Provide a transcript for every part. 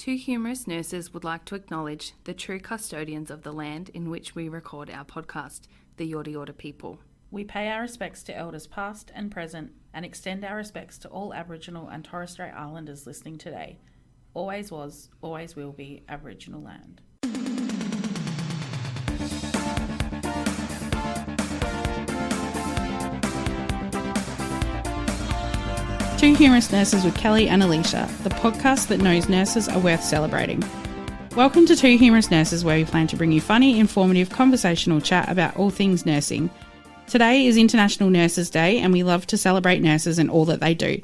Two humorous nurses would like to acknowledge the true custodians of the land in which we record our podcast, the Yorta Yorta people. We pay our respects to elders past and present and extend our respects to all Aboriginal and Torres Strait Islanders listening today. Always was, always will be Aboriginal land. Two Humorous Nurses with Kelly and Alisha, the podcast that knows nurses are worth celebrating. Welcome to Two Humorous Nurses, where we plan to bring you funny, informative, conversational chat about all things nursing. Today is International Nurses Day, and we love to celebrate nurses and all that they do.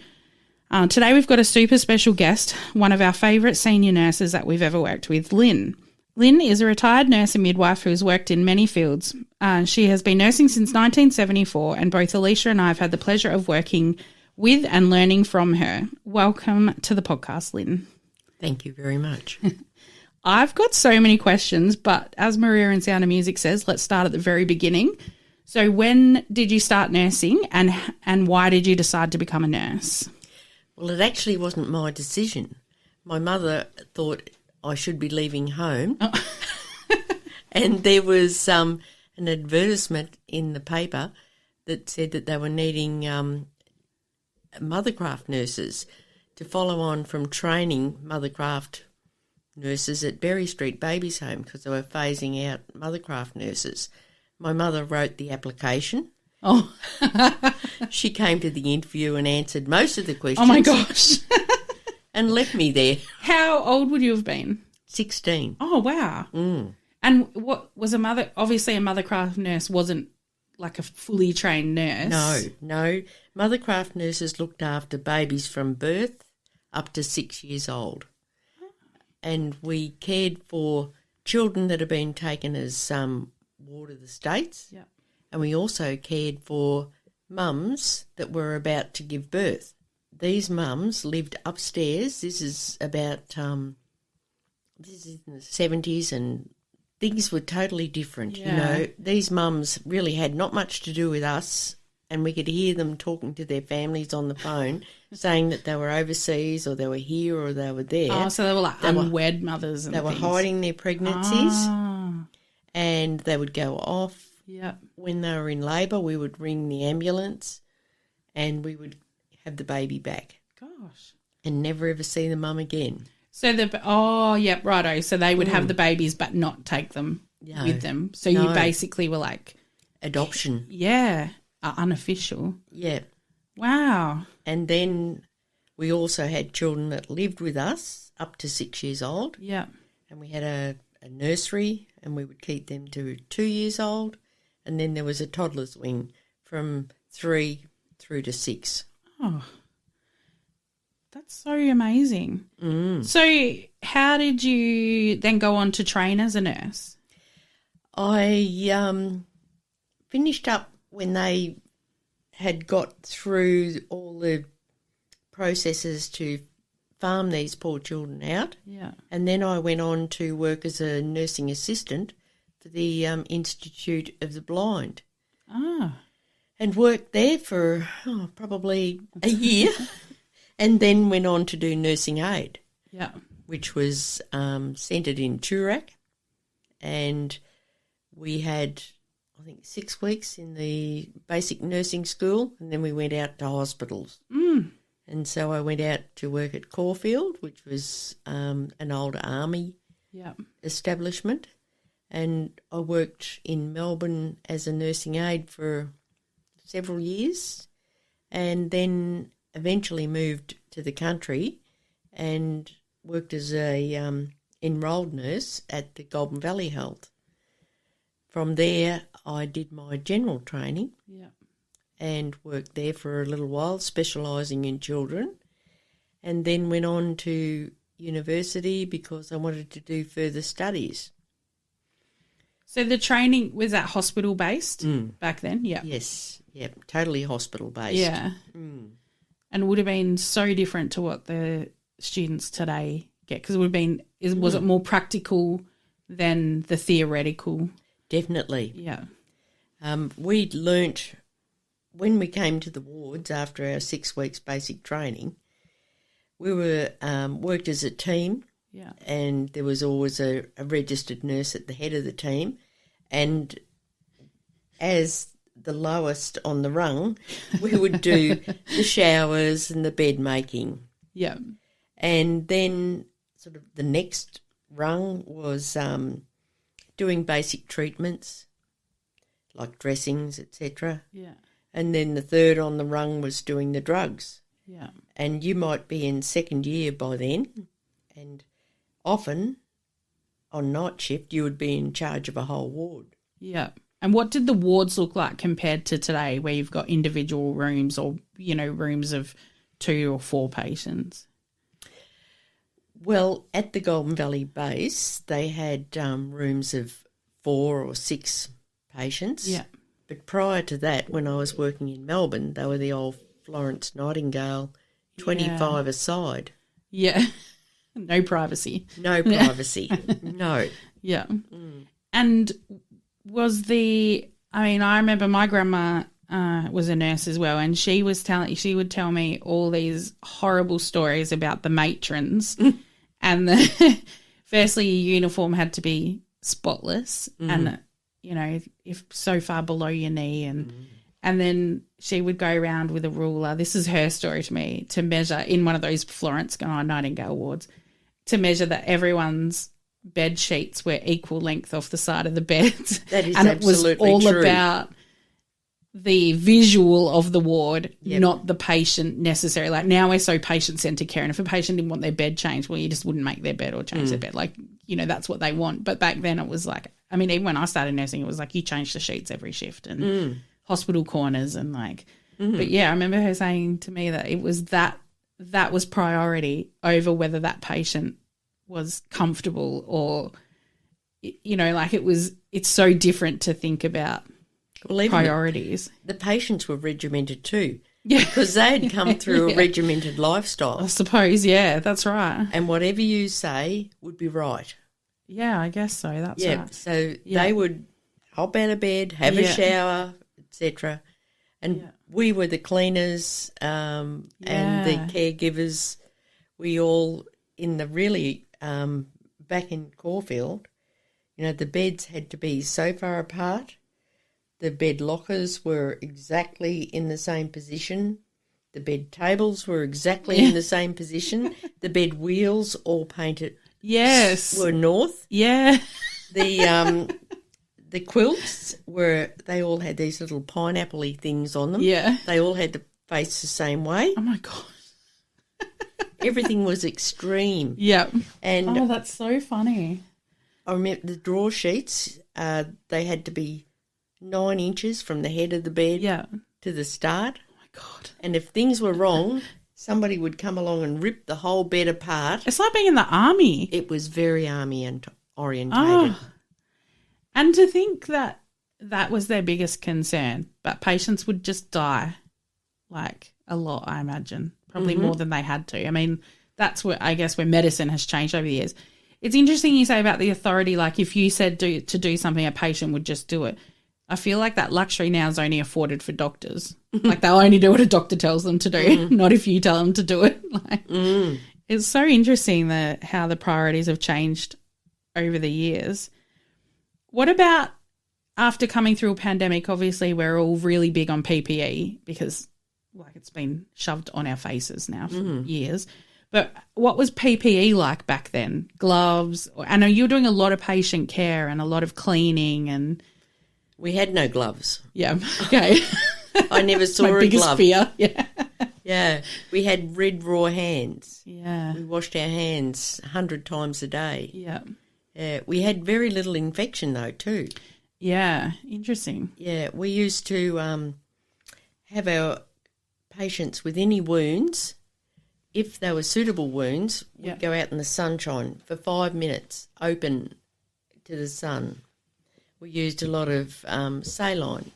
Today we've got a super special guest, one of our favourite senior nurses that we've ever worked with, Lynne. Lynne is a retired nurse and midwife who has worked in many fields. She has been nursing since 1974, and both Alisha and I have had the pleasure of working with and learning from her. Welcome to the podcast, Lynne. Thank you very much. I've got so many questions, but as Maria in Sound of Music says, let's start at the very beginning. So when did you start nursing and why did you decide to become a nurse? Well, it actually wasn't my decision. My mother thought I should be leaving home. Oh. And there was an advertisement in the paper that said that they were needing mothercraft nurses to follow on from training mothercraft nurses at Berry Street Babies Home because they were phasing out mothercraft nurses. My mother wrote the application. Oh. She came to the interview and answered most of the questions. Oh, my gosh. And left me there. How old would you have been? 16. Oh, wow. Mm. And what was obviously a mothercraft nurse wasn't like a fully trained nurse. No. Mothercraft nurses looked after babies from birth up to 6 years old. And we cared for children that had been taken as ward of the states. Yeah. And we also cared for mums that were about to give birth. These mums lived upstairs. This is about, this is in the 70s, and things were totally different. Yeah. You know, these mums really had not much to do with us, and we could hear them talking to their families on the phone, saying that they were overseas or they were here or they were there. Oh, so they were like unwed mothers and They were hiding their pregnancies, and they would go off. Yeah. When they were in labour, we would ring the ambulance and we would have the baby back. Gosh. And never ever see the mum again. So righto. So they would have the babies but not take them with them. So you basically were like... Adoption. Yeah. Unofficial. Yeah. Wow. And then we also had children that lived with us up to 6 years old. Yeah. And we had a nursery and we would keep them to 2 years old. And then there was a toddler's wing from 3 through to 6. Oh, that's so amazing. Mm. So how did you then go on to train as a nurse? I finished up when they had got through all the processes to farm these poor children out. Yeah. And then I went on to work as a nursing assistant for the Institute of the Blind. Ah. And worked there for probably a year and then went on to do nursing aid. Yeah. Which was centred in Toorak, and we had, I think, 6 weeks in the basic nursing school, and then we went out to hospitals. Mm. And so I went out to work at Caulfield, which was an old army establishment, and I worked in Melbourne as a nursing aide for several years, and then eventually moved to the country and worked as a enrolled nurse at the Golden Valley Health. From there, I did my general training and worked there for a little while, specialising in children, and then went on to university because I wanted to do further studies. So the training, was that hospital-based back then? Yeah. Yes, totally hospital-based. Yeah. Mm. And would have been so different to what the students today get, because it would have been, was it more practical than the theoretical? Definitely. Yeah. We learnt, when we came to the wards after our 6 weeks basic training, we were worked as a team Yeah. And there was always a registered nurse at the head of the team. And as the lowest on the rung, we would do the showers and the bed making. Yeah. And then sort of the next rung was doing basic treatments like dressings, etc. Yeah. And then the third on the rung was doing the drugs. Yeah. And you might be in second year by then, and often on night shift you would be in charge of a whole ward. Yeah. And what did the wards look like compared to today, where you've got individual rooms or, rooms of 2 or 4 patients? Well, at the Golden Valley base, they had rooms of 4 or 6 patients. Yeah. But prior to that, when I was working in Melbourne, they were the old Florence Nightingale, 25 a side. Yeah. No privacy. No privacy. No. Yeah. And I remember my grandma was a nurse as well, and she would tell me all these horrible stories about the matrons. And firstly, your uniform had to be spotless and, if so far below your knee. And then she would go around with a ruler. This is her story to me, to measure in one of those Florence Nightingale wards, to measure that everyone's bed sheets were equal length off the side of the bed. That is and absolutely it was all true. about the visual of the ward, not the patient necessarily. Like now we're so patient-centered care, and if a patient didn't want their bed changed, well, you just wouldn't make their bed or change their bed. Like, that's what they want. But back then it was like, even when I started nursing, it was like you change the sheets every shift and hospital corners and like. But yeah, I remember her saying to me that it was that was priority over whether that patient was comfortable or, it's so different to think about priorities. The patients were regimented too. Yeah. Because they had come through a regimented lifestyle. I suppose, yeah, that's right. And whatever you say would be right. Yeah, I guess so. That's right. So they would hop out of bed, have a shower, etc. And we were the cleaners and the caregivers. We all, in the really, back in Caulfield, the beds had to be so far apart. The bed lockers were exactly in the same position. The bed tables were exactly in the same position. The bed wheels all painted were north. Yeah. The quilts they all had these little pineapple-y things on them. Yeah. They all had to face the same way. Oh, my God. Everything was extreme. Yeah. And that's so funny. I remember the drawer sheets, they had to be 9 inches from the head of the bed to the start. Oh, my God. And if things were wrong, somebody would come along and rip the whole bed apart. It's like being in the army. It was very army orientated. Oh. And to think that was their biggest concern, but patients would just die, like a lot, I imagine, probably more than they had to. That's where medicine has changed over the years. It's interesting you say about the authority, like if you said to do something, a patient would just do it. I feel like that luxury now is only afforded for doctors. Like they'll only do what a doctor tells them to do, not if you tell them to do it. It's so interesting how the priorities have changed over the years. What about after coming through a pandemic? Obviously, we're all really big on PPE because it's been shoved on our faces now for years. But what was PPE like back then? Gloves? I know you were doing a lot of patient care and a lot of cleaning and... We had no gloves. Yeah, okay. I never saw my a biggest glove. fear, yeah. Yeah, we had red raw hands. Yeah. We washed our hands 100 times a day. Yeah. We had very little infection though too. Yeah, interesting. Yeah, we used to have our patients with any wounds, if they were suitable wounds, we'd go out in the sunshine for 5 minutes, open to the sun. We used a lot of saline.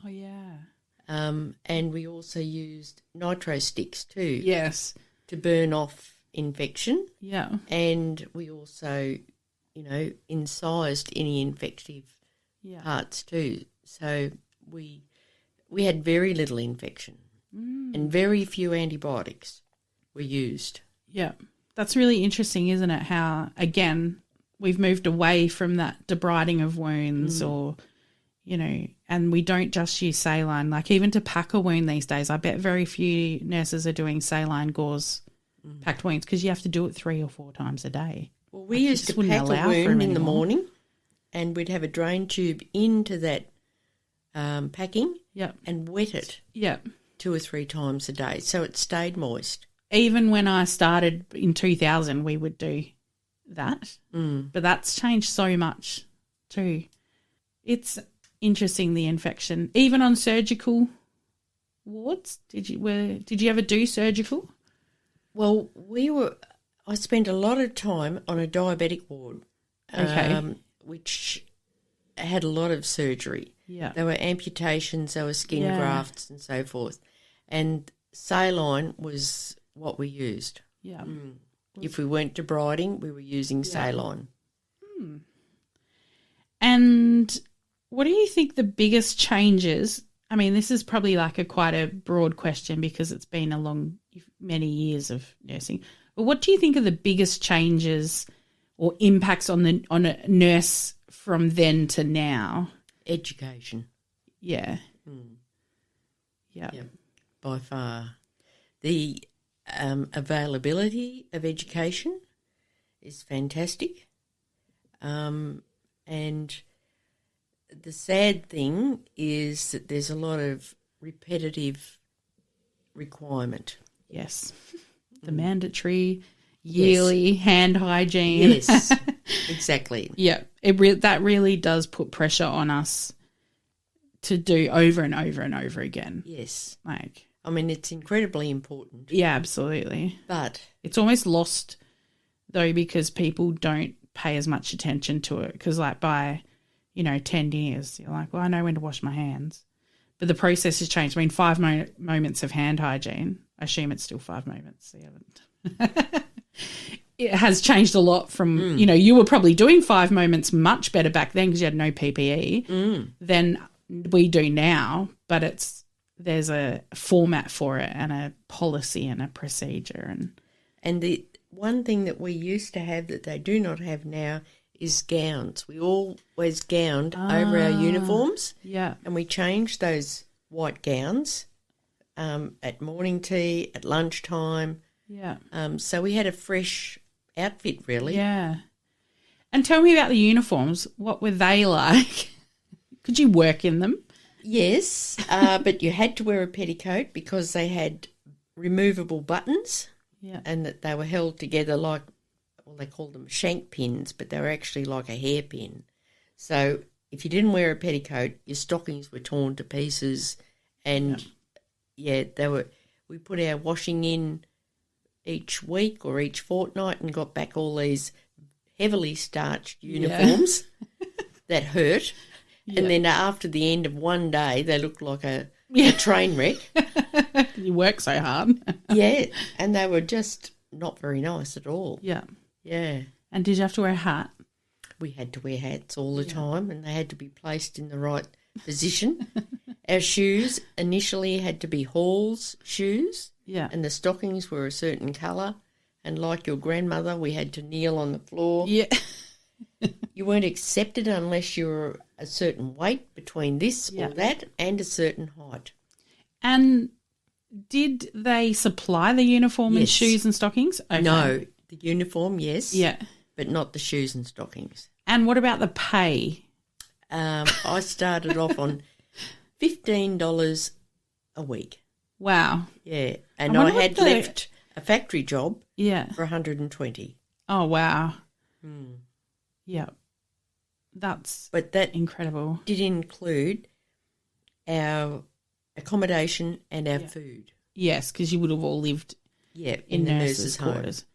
Oh, yeah. And we also used nitro sticks too. Yes. To burn off infection. Yeah. And we also, incised any infective parts too. So we had very little infection and very few antibiotics were used. Yeah. That's really interesting, isn't it? How, again, we've moved away from that debriding of wounds or, you know, and we don't just use saline. Like even to pack a wound these days, I bet very few nurses are doing saline gauze packed wounds because you have to do it 3 or 4 times a day. Well, we used to pack a wound in the morning and we'd have a drain tube into that packing and wet it 2 or 3 times a day so it stayed moist. Even when I started in 2000, we would do that. But that's changed so much too. It's interesting, the infection. Even on surgical wards, did you ever do surgical? Well, I spent a lot of time on a diabetic ward, which had a lot of surgery. Yeah. There were amputations, there were skin grafts and so forth. And saline was what we used. Yeah. If we weren't debriding, we were using saline. And what do you think the biggest changes? I mean, this is probably like quite a broad question because it's been many years of nursing. But what do you think are the biggest changes or impacts on a nurse from then to now? Education. Yeah. Yeah. By far. The availability of education is fantastic. And the sad thing is that there's a lot of repetitive requiment. Yes. The mandatory yearly hand hygiene. Yes, exactly. Yeah, that really does put pressure on us to do over and over and over again. Yes. I mean, it's incredibly important. Yeah, absolutely. But it's almost lost, though, because people don't pay as much attention to it because, like, by, 10 years, you're like, well, I know when to wash my hands. But the process has changed. I mean, 5 moments of hand hygiene. I assume it's still 5 moments. So you haven't. It has changed a lot from, you were probably doing 5 moments much better back then because you had no PPE than we do now. But there's a format for it and a policy and a procedure. And the one thing that we used to have that they do not have now is gowns. We always gowned over our uniforms. Yeah. And we changed those white gowns at morning tea, at lunchtime. Yeah. So we had a fresh outfit, really. Yeah. And tell me about the uniforms. What were they like? Could you work in them? Yes, but you had to wear a petticoat because they had removable buttons and that they were held together like, well, they called them shank pins, but they were actually like a hairpin. So if you didn't wear a petticoat, your stockings were torn to pieces and, we put our washing in each week or each fortnight and got back all these heavily starched uniforms that hurt. And then after the end of one day, they looked like a train wreck. You work so hard. Yeah, and they were just not very nice at all. Yeah. Yeah. And did you have to wear a hat? We had to wear hats all the time and they had to be placed in the right position. Our shoes initially had to be Hall's shoes. Yeah. And the stockings were a certain colour. And like your grandmother, we had to kneel on the floor. Yeah. You weren't accepted unless you were a certain weight between this or that and a certain height. And did they supply the uniform and shoes and stockings? Okay. No, the uniform, yes. Yeah. But not the shoes and stockings. And what about the pay? I started off on $15 a week. Wow. Yeah. And I had left a factory job for $120. Oh, wow. Yeah. But that incredible. Did include our accommodation and our food. Yes, because you would have all lived in the nurses' quarters. home.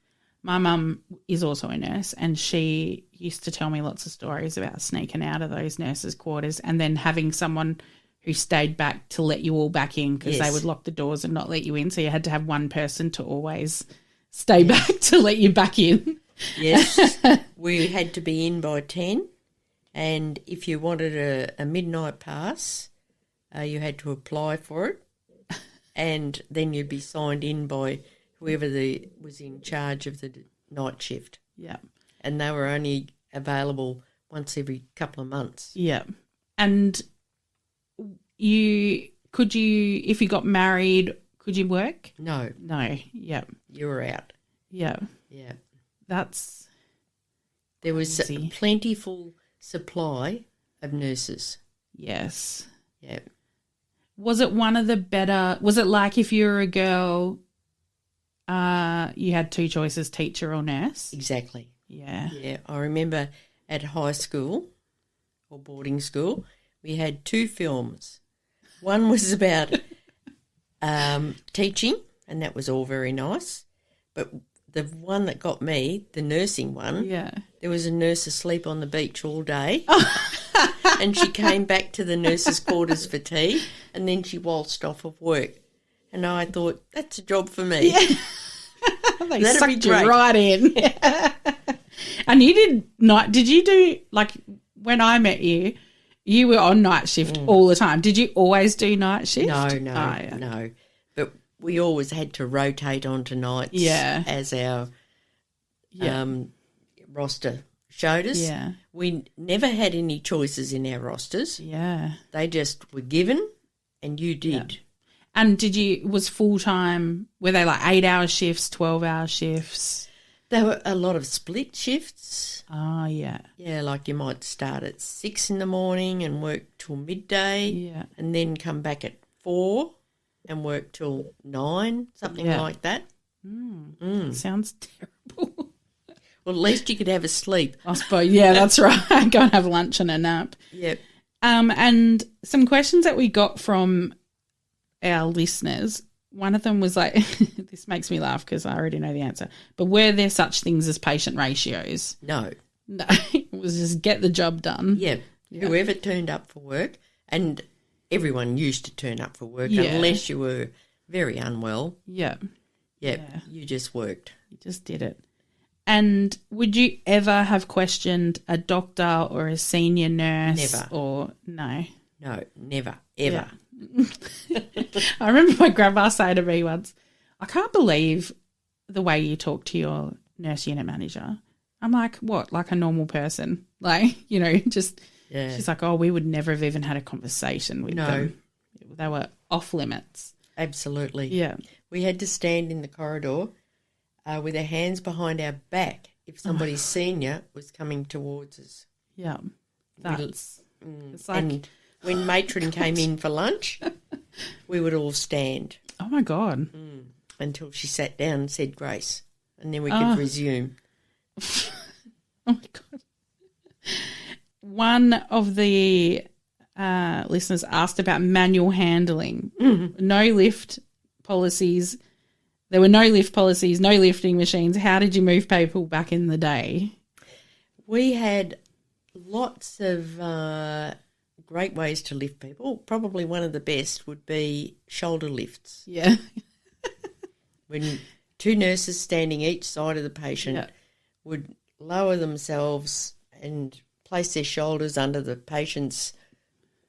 My mum is also a nurse and she used to tell me lots of stories about sneaking out of those nurses' quarters and then having someone who stayed back to let you all back in because they would lock the doors and not let you in. So you had to have one person to always stay back to let you back in. Yes, we had to be in by 10 and if you wanted a midnight pass, you had to apply for it and then you'd be signed in by whoever was in charge of the night shift. Yeah. And they were only available once every couple of months. Yeah. And if you got married, could you work? No. No. Yeah. You were out. Yeah. Yeah. There was a plentiful supply of nurses. Yes. Yeah. Was it was it like if you were a girl, you had two choices, teacher or nurse? Exactly. Yeah. Yeah. I remember at high school or boarding school, we had two films. One was about teaching, and that was all very nice. But the one that got me, the nursing one, there was a nurse asleep on the beach all day. And she came back to the nurses' quarters for tea, and then she waltzed off of work. And I thought, that's a job for me. Yeah. They That'd sucked be great. you right in. And you did you do, like, when I met you, you were on night shift all the time. Did you always do night shift? No. But we always had to rotate onto nights as our roster showed us. Yeah. We never had any choices in our rosters. Yeah. They just were given, and you did. Yeah. And was full-time, were they like 8-hour shifts, 12-hour shifts? There were a lot of split shifts. Oh, yeah. Yeah, like you might start at 6 in the morning and work till midday, and then come back at 4 and work till 9, something like that. Sounds terrible. Well, at least you could have a sleep. I suppose, yeah, that's right. Go and have lunch and a nap. Yep. And some questions that we got from our listeners, one of them was like, this makes me laugh because I already know the answer, but were there such things as patient ratios? No. No, it was just get the job done. Yeah. Whoever turned up for work, and everyone used to turn up for work unless you were very unwell. Yeah. Yep. Yeah. You just worked. You just did it. And would you ever have questioned a doctor or a senior nurse? Never. Or no? No, never, ever. Yeah. I remember my grandma saying to me once, I can't believe the way you talk to your nurse unit manager. I'm like, what, like a normal person? Like, just she's like, oh, we would never have even had a conversation with them. They were off limits. Absolutely. Yeah. We had to stand in the corridor with our hands behind our back if somebody senior was coming towards us. Yeah. It's like, and when matron came in for lunch, we would all stand. Oh, my God. Until she sat down and said grace, and then we could resume. Oh, my God. One of the listeners asked about manual handling. No lift policies. There were no lift policies, no lifting machines. How did you move people back in the day? We had lots of great ways to lift people. Probably one of the best would be shoulder lifts. Yeah. When two nurses standing each side of the patient would lower themselves and place their shoulders under the patient's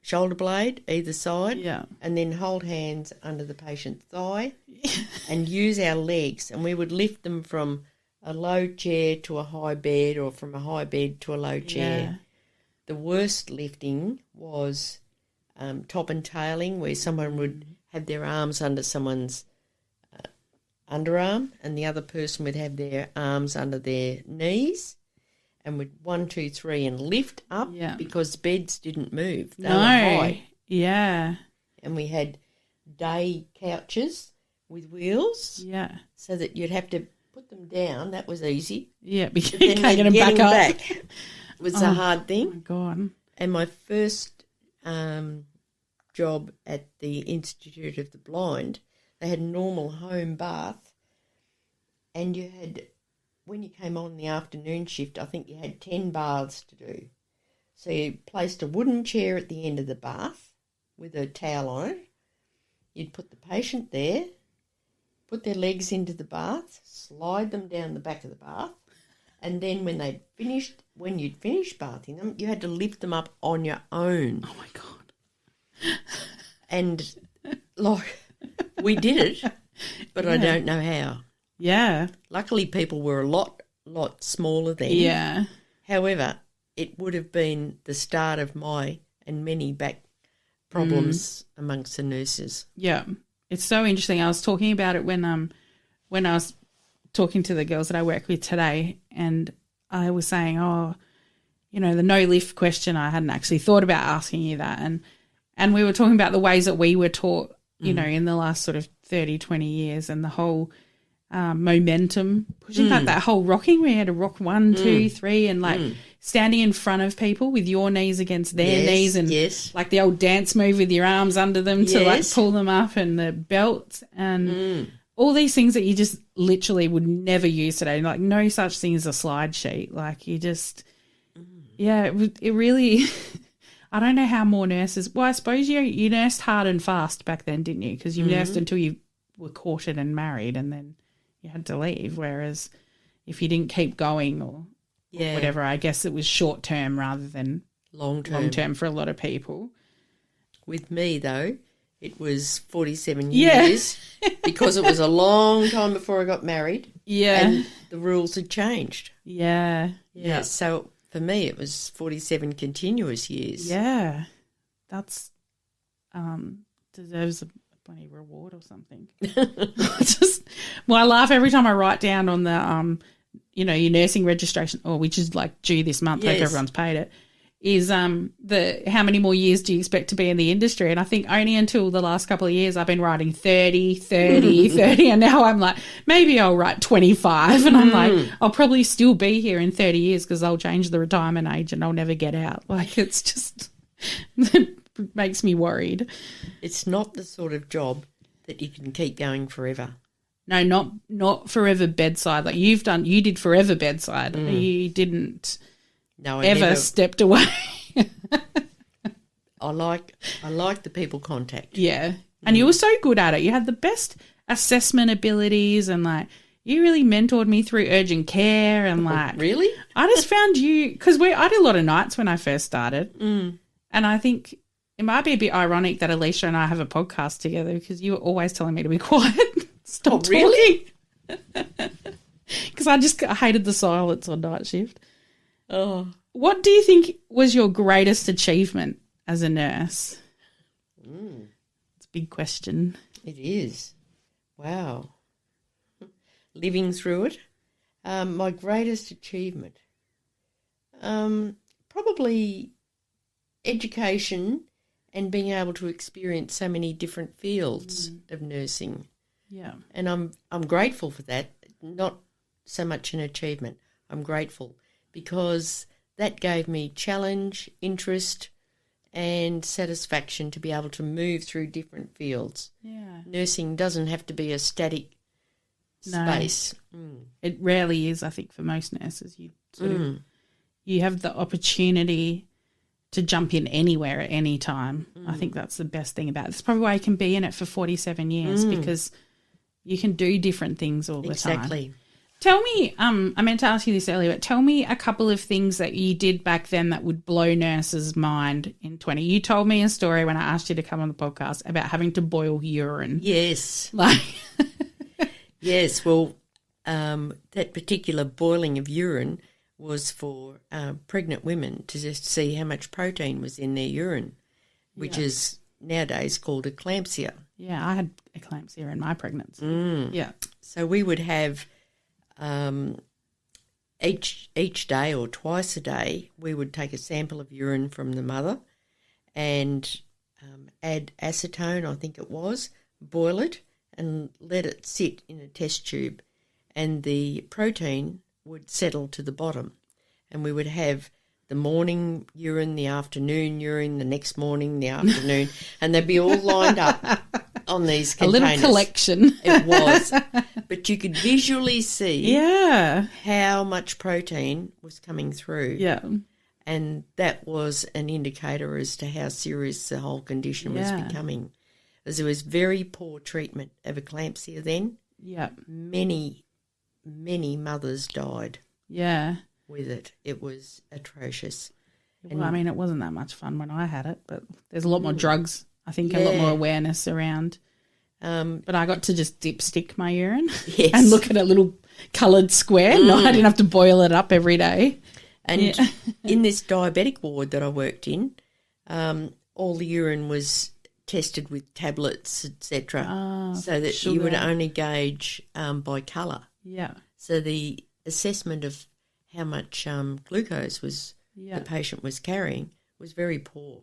shoulder blade, either side, and then hold hands under the patient's thigh and use our legs, and we would lift them from a low chair to a high bed or from a high bed to a low chair. Yeah. The worst lifting was top and tailing, where someone would have their arms under someone's underarm and the other person would have their arms under their knees and would 1, 2, 3 and lift up because beds didn't move. They were high. Yeah. And we had day couches with wheels. Yeah. So that you'd have to put them down. That was easy. Yeah, because but you can't get them back up. Back was a hard thing. Oh, my God. And my first job at the Institute of the Blind, they had a normal home bath, and you had, when you came on the afternoon shift, I think you had 10 baths to do. So you placed a wooden chair at the end of the bath with a towel on it. You'd put the patient there, put their legs into the bath, slide them down the back of the bath, and then when you'd finished bathing them, you had to lift them up on your own. Oh, my God. And, like, we did it, but I don't know how. Yeah. Luckily, people were a lot smaller then. Yeah. However, it would have been the start of my and many back problems amongst the nurses. Yeah. It's so interesting. I was talking about it when I was talking to the girls that I work with today, and I was saying, oh, you know, the no lift question, I hadn't actually thought about asking you that. And we were talking about the ways that we were taught, you know, in the last sort of 30, 20 years, and the whole momentum, pushing back that whole rocking. We had to rock 1, 2, 3, and like standing in front of people with your knees against their knees, and like the old dance move with your arms under them to like pull them up, and the belt and all these things that you just literally would never use today. Like no such thing as a slide sheet. Like you just, it really. I don't know how more nurses. Well, I suppose you nursed hard and fast back then, didn't you? Because you nursed until you were courted and married, and then you had to leave. Whereas if you didn't keep going or whatever, I guess it was short term rather than long term for a lot of people. With me, though, it was 47 years because it was a long time before I got married. Yeah. And the rules had changed. Yeah. Yeah. So for me, it was 47 continuous years. Yeah. That's deserves a bloody reward or something. I laugh every time I write down on the, your nursing registration, which is like due this month, like everyone's paid it, is the how many more years do you expect to be in the industry? And I think only until the last couple of years I've been writing 30, 30, 30, and now I'm like, maybe I'll write 25, and I'm like, I'll probably still be here in 30 years because I'll change the retirement age and I'll never get out. Like it's just it makes me worried. It's not the sort of job that you can keep going forever. No, not forever bedside. Like you did forever bedside. You didn't. No, I stepped away. I like the people contact. Yeah. And you were so good at it. You had the best assessment abilities, and like you really mentored me through urgent care, and like really? I just found you, because I did a lot of nights when I first started. And I think it might be a bit ironic that Alisha and I have a podcast together because you were always telling me to be quiet. Stop talking. Really? Because I hated the silence on night shift. Oh, what do you think was your greatest achievement as a nurse? It's a big question. It is. Wow. Living through it. My greatest achievement. Probably education and being able to experience so many different fields of nursing. Yeah. And I'm grateful for that. Not so much an achievement. I'm grateful because that gave me challenge, interest, and satisfaction to be able to move through different fields. Yeah. Nursing doesn't have to be a static space. It rarely is, I think, for most nurses. You have the opportunity to jump in anywhere at any time. I think that's the best thing about it. That's probably why you can be in it for 47 years because you can do different things all the time. Exactly. Tell me, I meant to ask you this earlier, but tell me a couple of things that you did back then that would blow nurses' mind in 20. You told me a story when I asked you to come on the podcast about having to boil urine. Yes. Yes, well, that particular boiling of urine was for pregnant women to just see how much protein was in their urine, which is nowadays called eclampsia. Yeah, I had eclampsia in my pregnancy. Yeah. So we would have each day or twice a day, we would take a sample of urine from the mother and add acetone, I think it was, boil it and let it sit in a test tube, and the protein would settle to the bottom, and we would have the morning urine, the afternoon urine, the next morning, the afternoon, and they'd be all lined up on these containers. A little collection. It was. But you could visually see how much protein was coming through. Yeah. And that was an indicator as to how serious the whole condition was becoming. As there was very poor treatment of eclampsia then. Yeah. Many, many mothers died. Yeah. With it. It was atrocious. Well, I mean, it wasn't that much fun when I had it, but there's a lot more drugs, I think, a lot more awareness around But I got to just dipstick my urine Yes. and look at a little coloured square. No, I didn't have to boil it up every day. And in this diabetic ward that I worked in, all the urine was tested with tablets, etc., so that you would only gauge by colour. Yeah. So the assessment of how much glucose the patient was carrying was very poor.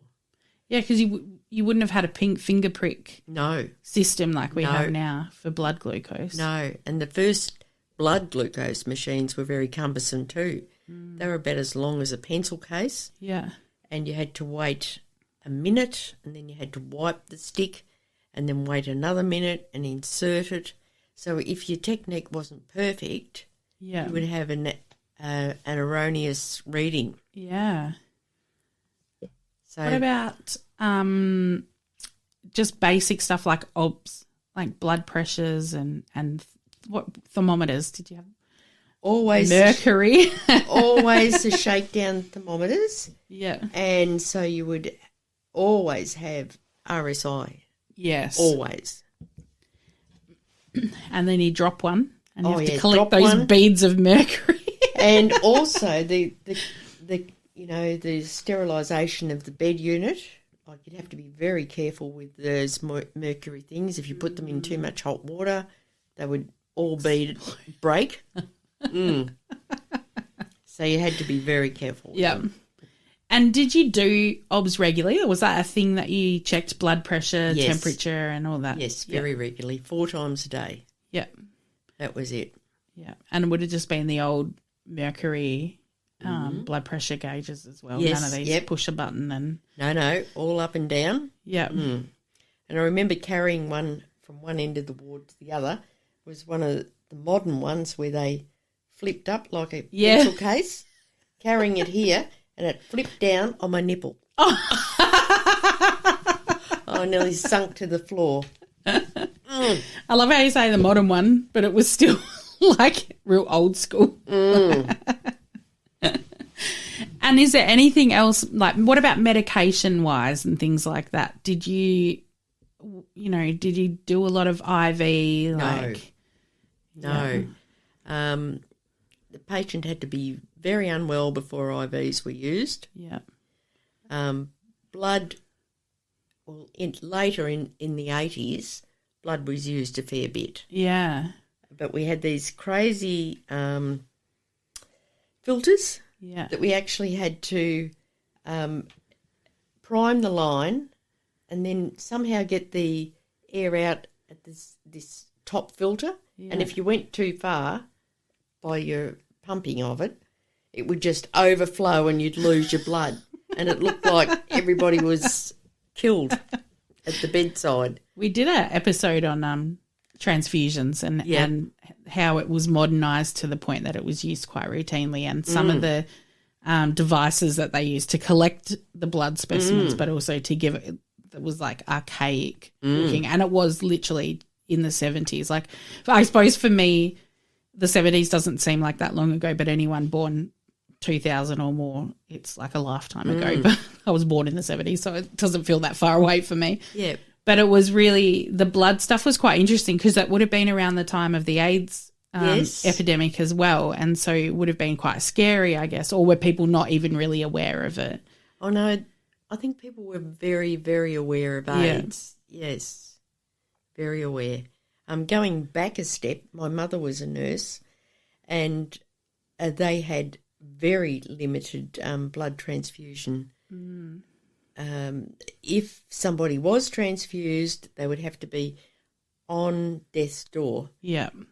Yeah, because you wouldn't have had a pink finger prick system like we have now for blood glucose. No, and the first blood glucose machines were very cumbersome too. They were about as long as a pencil case. Yeah. And you had to wait a minute, and then you had to wipe the stick and then wait another minute and insert it. So if your technique wasn't perfect, you would have an erroneous reading. Yeah. So what about just basic stuff like OBS, like blood pressures and what thermometers did you have? Always mercury. Always the shakedown thermometers. Yeah. And so you would always have RSI. Yes. Always. And then you drop one and you have to collect drop those one. beads of mercury. And also the sterilisation of the bed unit. Like, you'd have to be very careful with those mercury things. If you put them in too much hot water, they would all break. So you had to be very careful. Yeah. And did you do OBS regularly, or was that a thing that you checked blood pressure, temperature and all that? Yes, very regularly, 4 times a day. Yeah. That was it. Yeah. And it would have just been the old mercury blood pressure gauges as well. Yes, None of these push a button and... No, all up and down. Yeah. And I remember carrying one from one end of the ward to the other. It was one of the modern ones where they flipped up like a pencil case, carrying it here, and it flipped down on my nipple. I nearly sunk to the floor. I love how you say the modern one, but it was still like real old school. And is there anything else, like what about medication-wise and things like that? Did you do a lot of IV? No. The patient had to be very unwell before IVs were used. Yeah. Blood, later in the 80s, blood was used a fair bit. Yeah. But we had these crazy filters that we actually had to prime the line and then somehow get the air out at this top filter. Yeah. And if you went too far by your pumping of it, it would just overflow and you'd lose your blood. And it looked like everybody was killed at the bedside. We did an episode on transfusions and how it was modernised to the point that it was used quite routinely, and some of the devices that they used to collect the blood specimens but also to give it was like archaic looking, and it was literally in the 70s. Like, I suppose for me, the 70s doesn't seem like that long ago, but anyone born 2000 or more, it's like a lifetime ago. But I was born in the 70s, so it doesn't feel that far away for me. Yeah. But it was really, the blood stuff was quite interesting because that would have been around the time of the AIDS epidemic as well, and so it would have been quite scary, I guess, or were people not even really aware of it? Oh, no, I think people were very, very aware of AIDS. Yes, very aware. Going back a step, my mother was a nurse, and they had very limited blood transfusion. If somebody was transfused, they would have to be on death's door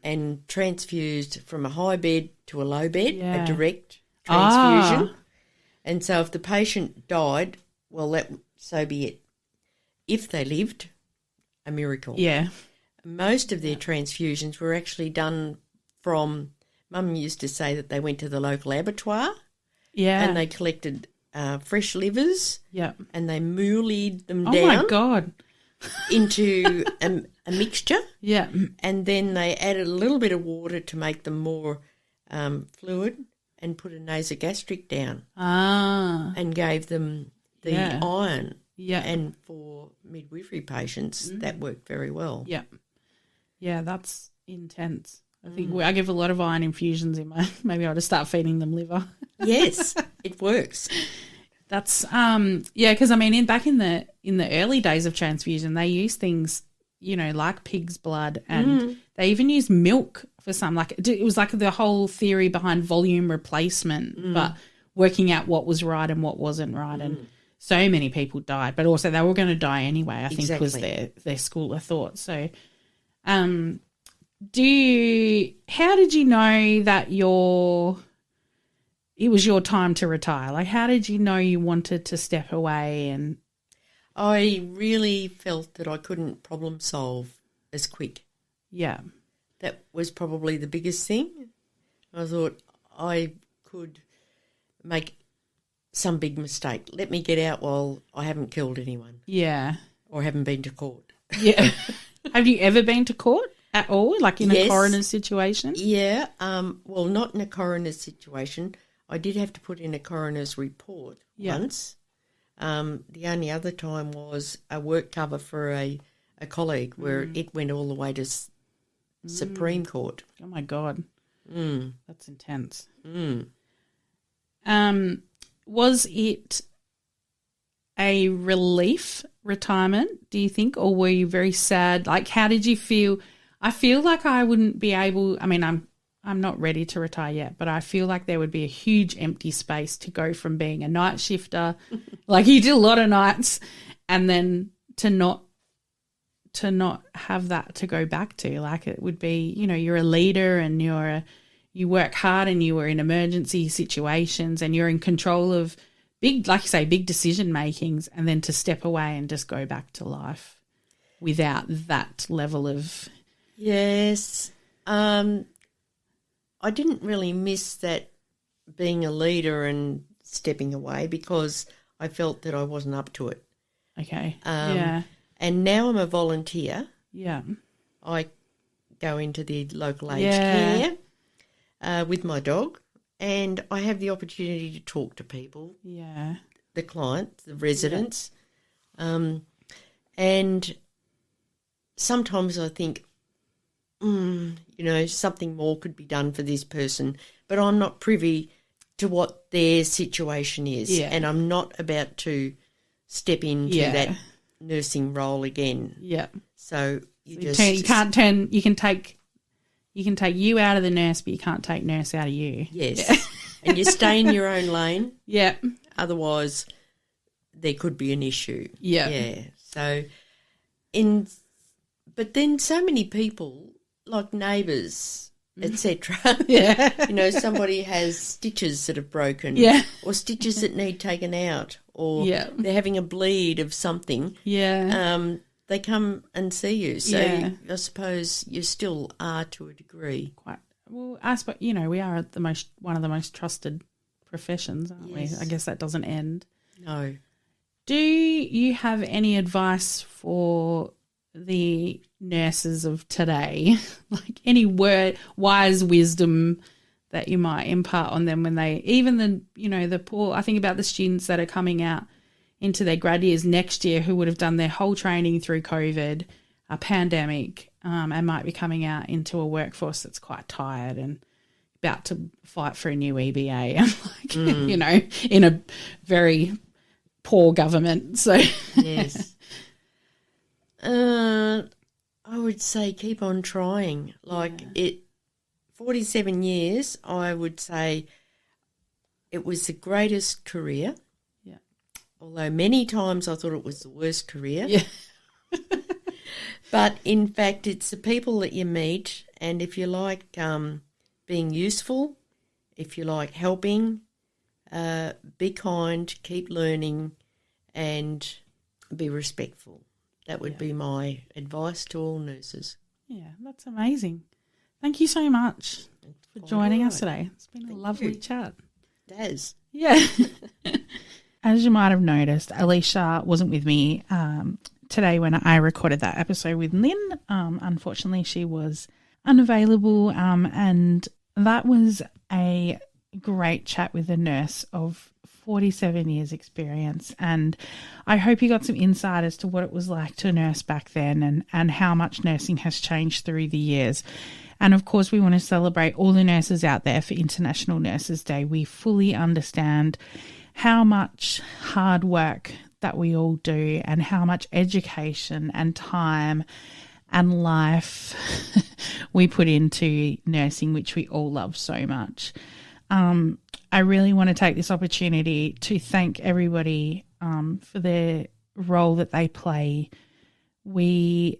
and transfused from a high bed to a low bed, a direct transfusion. And so if the patient died, well, so be it. If they lived, a miracle. Yeah. Most of their transfusions were actually done from, Mum used to say that they went to the local abattoir and they collected fresh livers and they moolied them down. Oh, my God. Into a mixture. Yeah. And then they added a little bit of water to make them more fluid and put a nasogastric down and gave them the iron Yeah. And for midwifery patients, that worked very well. Yeah. Yeah, that's intense. I think I give a lot of iron infusions in my, maybe I'll just start feeding them liver. Yes, it works. That's because I mean back in the early days of transfusion, they used things, like pig's blood, and they even used milk for some. Like it was like the whole theory behind volume replacement, but working out what was right and what wasn't right, and so many people died. But also they were going to die anyway. I think was their school of thought. So, how did you know that it was your time to retire? Like, how did you know you wanted to step away? And I really felt that I couldn't problem solve as quick. Yeah. That was probably the biggest thing. I thought I could make some big mistake. Let me get out while I haven't killed anyone. Yeah. Or haven't been to court. Yeah. Have you ever been to court at all, like in a coroner's situation? Yeah. Well, not in a coroner's situation. I did have to put in a coroner's report once. The only other time was a work cover for a colleague where it went all the way to Supreme Court. Oh, my God. That's intense. Was it a relief retirement, do you think, or were you very sad? Like, how did you feel? I feel like I wouldn't be able – I mean, I'm not ready to retire yet, but I feel like there would be a huge empty space to go from being a night shifter, like you did a lot of nights, and then to not have that to go back to. Like it would be, you're a leader and you work hard and you were in emergency situations and you're in control of big, like you say, big decision makings, and then to step away and just go back to life without that level of. Yes. I didn't really miss that being a leader and stepping away because I felt that I wasn't up to it. Okay. And now I'm a volunteer. Yeah. I go into the local aged care with my dog, and I have the opportunity to talk to people. Yeah. The clients, the residents. Yeah. And sometimes I think, something more could be done for this person, but I'm not privy to what their situation is, and I'm not about to step into that nursing role again. Yeah. So you can take you out of the nurse, but you can't take nurse out of you. Yes. Yeah. And you stay in your own lane. Yeah. Otherwise, there could be an issue. Yeah. Yeah. So, but then so many people, like neighbours, etc. Yeah. Somebody has stitches that have broken. Yeah. Or stitches that need taken out. Or they're having a bleed of something. Yeah. They come and see you. So I suppose you still are to a degree. Quite. Well, I suppose, we are one of the most trusted professions, aren't we? I guess that doesn't end. No. Do you have any advice for the nurses of today, like any wise wisdom that you might impart on them when they, even the poor, I think about the students that are coming out into their grad years next year who would have done their whole training through COVID, a pandemic, and might be coming out into a workforce that's quite tired and about to fight for a new EBA and in a very poor government. So yes. I would say keep on trying. 47 years, I would say it was the greatest career. Yeah. Although many times I thought it was the worst career. Yeah. But in fact, it's the people that you meet, and if you like being useful, if you like helping, be kind, keep learning, and be respectful. That would be my advice to all nurses. Yeah, that's amazing. Thank you so much for joining us today. It's been a lovely chat. It has. Yeah. As you might have noticed, Alisha wasn't with me today when I recorded that episode with Lynne. Unfortunately, she was unavailable, and that was a great chat with a nurse of 47 years experience, and I hope you got some insight as to what it was like to nurse back then and how much nursing has changed through the years. And of course, we want to celebrate all the nurses out there for International Nurses Day. We fully understand how much hard work that we all do and how much education and time and life we put into nursing, which we all love so much. I really want to take this opportunity to thank everybody for their role that they play. We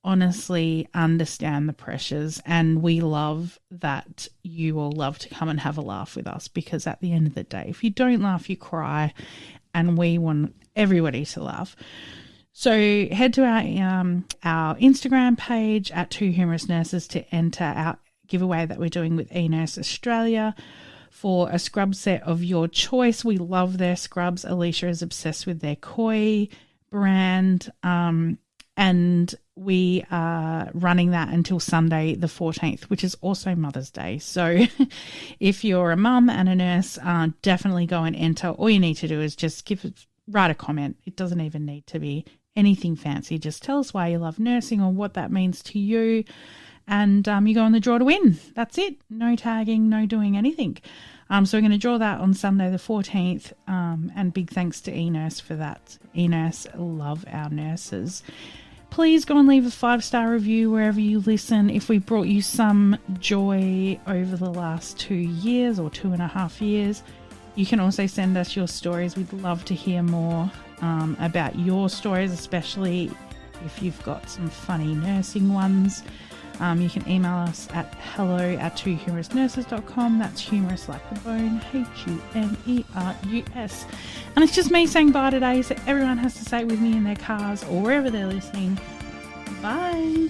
honestly understand the pressures, and we love that you all love to come and have a laugh with us, because at the end of the day, if you don't laugh, you cry, and we want everybody to laugh. So head to our Instagram page at Two Humorous Nurses to enter our giveaway that we're doing with eNurse Australia for a scrub set of your choice. We love their scrubs. Alisha is obsessed with their Koi brand, and we are running that until Sunday the 14th, which is also Mother's Day. So if you're a mum and a nurse, definitely go and enter. All you need to do is just write a comment. It doesn't even need to be anything fancy. Just tell us why you love nursing or what that means to you. And you go on the draw to win. That's it. No tagging, no doing anything. So we're going to draw that on Sunday the 14th. And big thanks to eNurse for that. eNurse love our nurses. Please go and leave a 5-star review wherever you listen. If we brought you some joy over the last 2 years or 2.5 years, you can also send us your stories. We'd love to hear more about your stories, especially if you've got some funny nursing ones. You can email us at hello@twohumorousnurses.com. That's humorous like the bone, HUMERUS. And it's just me saying bye today, so everyone has to say it with me in their cars or wherever they're listening. Bye.